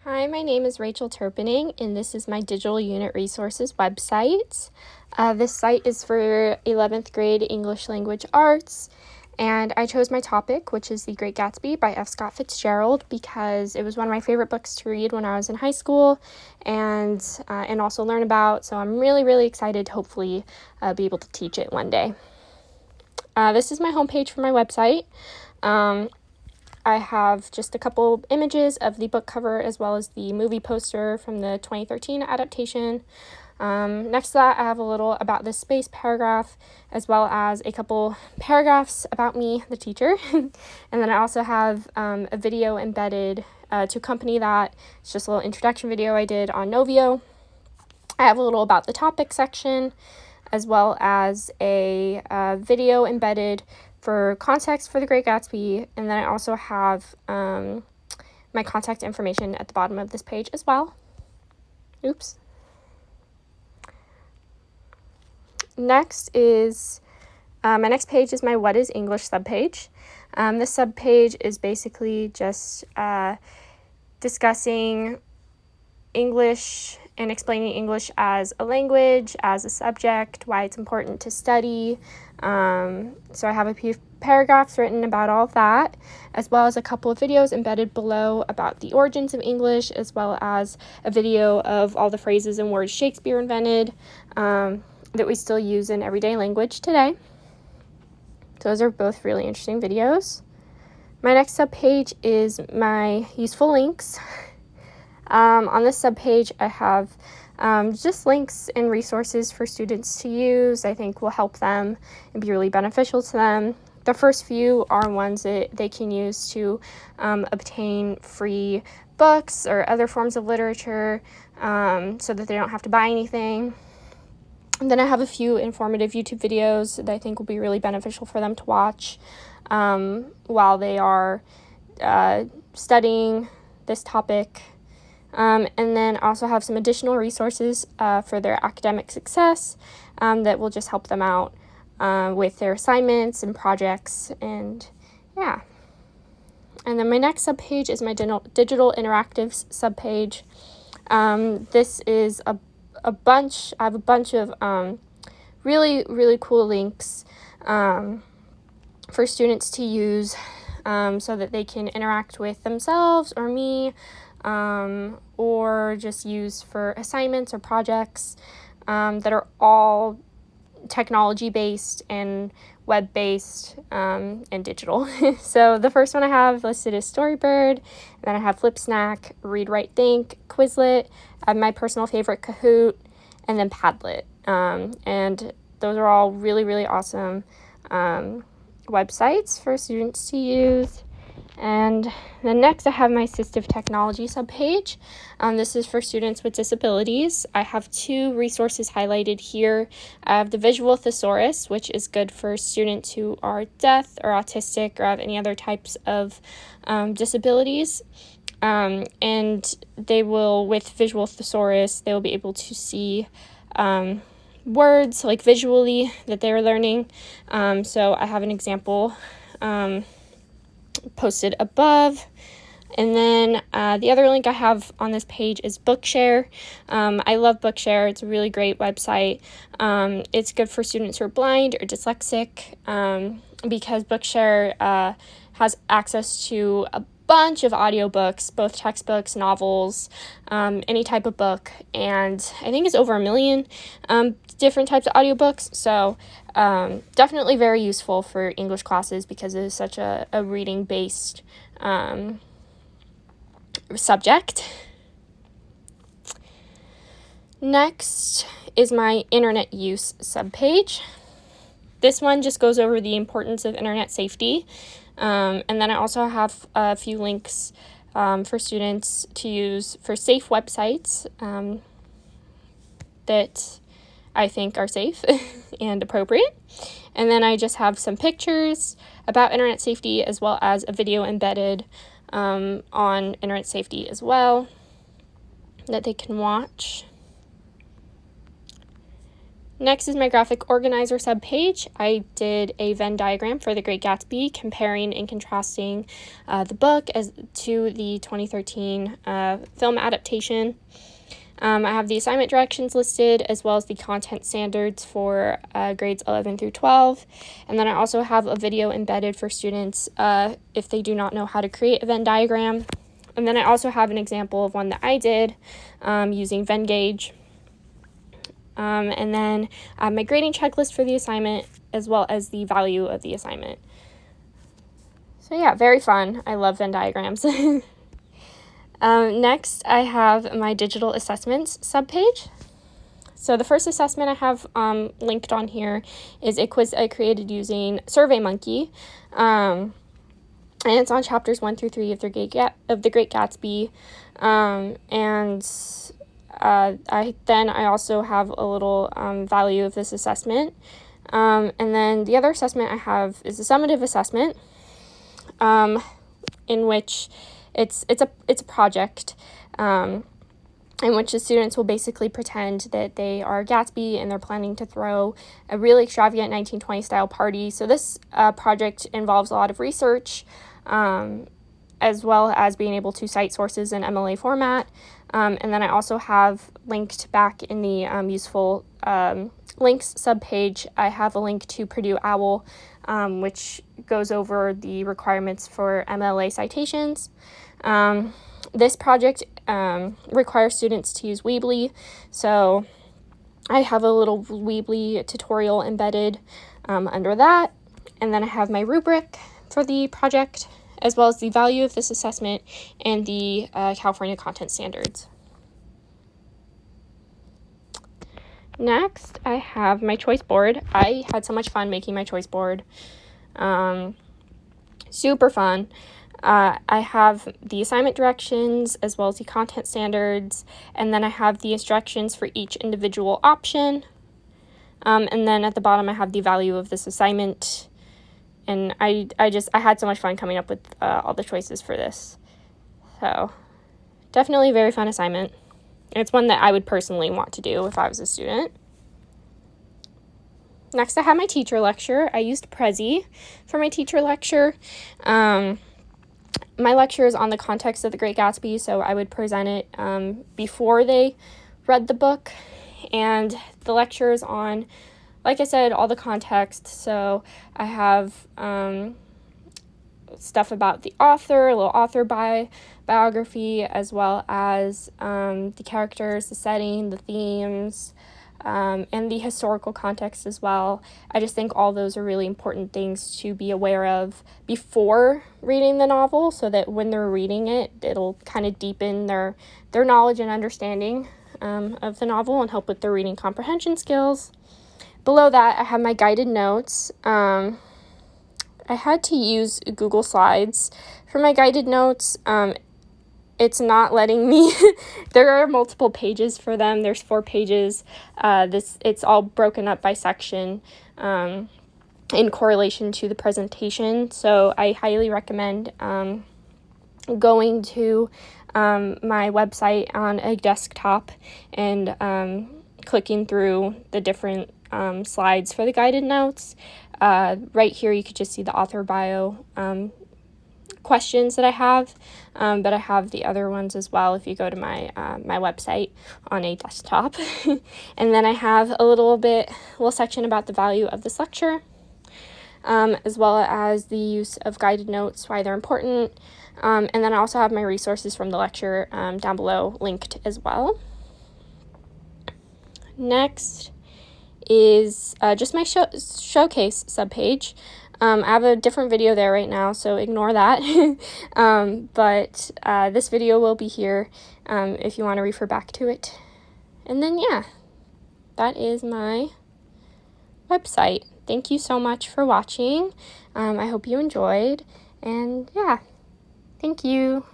Hi, my name is Rachel Turpening, and this is my Digital Unit Resources website. This site is for 11th grade English Language Arts, and I chose my topic, which is The Great Gatsby by F. Scott Fitzgerald, because it was one of my favorite books to read when I was in high school and also learn about, so I'm really excited to hopefully be able to teach it one day. This is my homepage for my website. I have just a couple images of the book cover as well as the movie poster from the 2013 adaptation. Next to that, I have a little about this space paragraph as well as a couple paragraphs about me, the teacher. And then I also have a video embedded to accompany that. It's just a little introduction video I did on Novio. I have a little about the topic section as well as a video embedded for context for The Great Gatsby, and then I also have my contact information at the bottom of this page as well. Oops. Next is, my next page is my What is English subpage. This subpage is basically just discussing English and explaining English as a language, as a subject, why it's important to study. So I have a few paragraphs written about all of that, as well as a couple of videos embedded below about the origins of English, as well as a video of all the phrases and words Shakespeare invented that we still use in everyday language today. Those are both really interesting videos. My next subpage is my useful links. On this subpage, I have just links and resources for students to use I think will help them and be really beneficial to them. The first few are ones that they can use to obtain free books or other forms of literature so that they don't have to buy anything. And then I have a few informative YouTube videos that I think will be really beneficial for them to watch while they are studying this topic. And then also have some additional resources for their academic success that will just help them out with their assignments and projects, and yeah. And then my next subpage is my digital interactives subpage. This is I have a bunch of really cool links for students to use so that they can interact with themselves or me, or just use for assignments or projects that are all technology-based and web-based and digital. So the first one I have listed is Storybird, and then I have FlipSnack, Read, Write, Think, Quizlet, my personal favorite Kahoot, and then Padlet. And those are all really awesome websites for students to use. And then next I have my assistive technology subpage. This is for students with disabilities. I have two resources highlighted here. I have the Visual Thesaurus, which is good for students who are deaf or autistic or have any other types of disabilities. And they will, with Visual Thesaurus, they will be able to see words like visually that they're learning. So I have an example posted above. And then the other link I have on this page is Bookshare. I love Bookshare. It's a really great website. It's good for students who are blind or dyslexic because Bookshare has access to a bunch of audiobooks, both textbooks, novels, any type of book, and I think it's over 1 million different types of audiobooks, so definitely very useful for English classes because it is such a reading-based subject. Next is my internet use subpage. This one just goes over the importance of internet safety. And then I also have a few links for students to use for safe websites that I think are safe and appropriate. And then I just have some pictures about internet safety as well as a video embedded on internet safety as well that they can watch. Next is my graphic organizer subpage. I did a Venn diagram for The Great Gatsby, comparing and contrasting the book to the 2013 film adaptation. I have the assignment directions listed, as well as the content standards for grades 11 through 12. And then I also have a video embedded for students if they do not know how to create a Venn diagram. And then I also have an example of one that I did using Venngage. And then my grading checklist for the assignment, as well as the value of the assignment. So yeah, very fun. I love Venn diagrams. Next, I have my digital assessments subpage. So the first assessment I have linked on here is a quiz I created using SurveyMonkey. And it's on chapters 1 through 3 of The Great Gatsby. I also have a little value of this assessment. And then the other assessment I have is a summative assessment, in which it's a project in which the students will basically pretend that they are Gatsby and they're planning to throw a really extravagant 1920 style party. So this project involves a lot of research, as well as being able to cite sources in MLA format. And then I also have linked back in the useful links subpage, I have a link to Purdue OWL, which goes over the requirements for MLA citations. This project requires students to use Weebly, so I have a little Weebly tutorial embedded under that. And then I have my rubric for the project, as well as the value of this assessment and the California content standards. Next, I have my choice board. I had so much fun making my choice board. Super fun. I have the assignment directions, as well as the content standards, and then I have the instructions for each individual option. And then at the bottom, I have the value of this assignment. And I had so much fun coming up with all the choices for this. So definitely a very fun assignment. It's one that I would personally want to do if I was a student. Next, I have my teacher lecture. I used Prezi for my teacher lecture. My lecture is on the context of The Great Gatsby, so I would present it before they read the book. And the lecture is on, like I said, all the context. So I have stuff about the author, a little author biography, as well as the characters, the setting, the themes, and the historical context as well. I just think all those are really important things to be aware of before reading the novel, so that when they're reading it, it'll kind of deepen their knowledge and understanding of the novel and help with their reading comprehension skills. Below that, I have my guided notes. I had to use Google Slides for my guided notes. It's not letting me. There are multiple pages for them. There's 4 pages. It's all broken up by section in correlation to the presentation. So I highly recommend going to my website on a desktop and clicking through the different slides for the guided notes. Right here you could just see the author bio questions that I have, but I have the other ones as well if you go to my my website on a desktop. And then I have a little section about the value of this lecture, as well as the use of guided notes, why they're important, and then I also have my resources from the lecture down below linked as well. Next is just my showcase subpage. I have a different video there right now, so ignore that. But this video will be here if you want to refer back to it. And then, yeah, that is my website. Thank you so much for watching. I hope you enjoyed. And, yeah, thank you.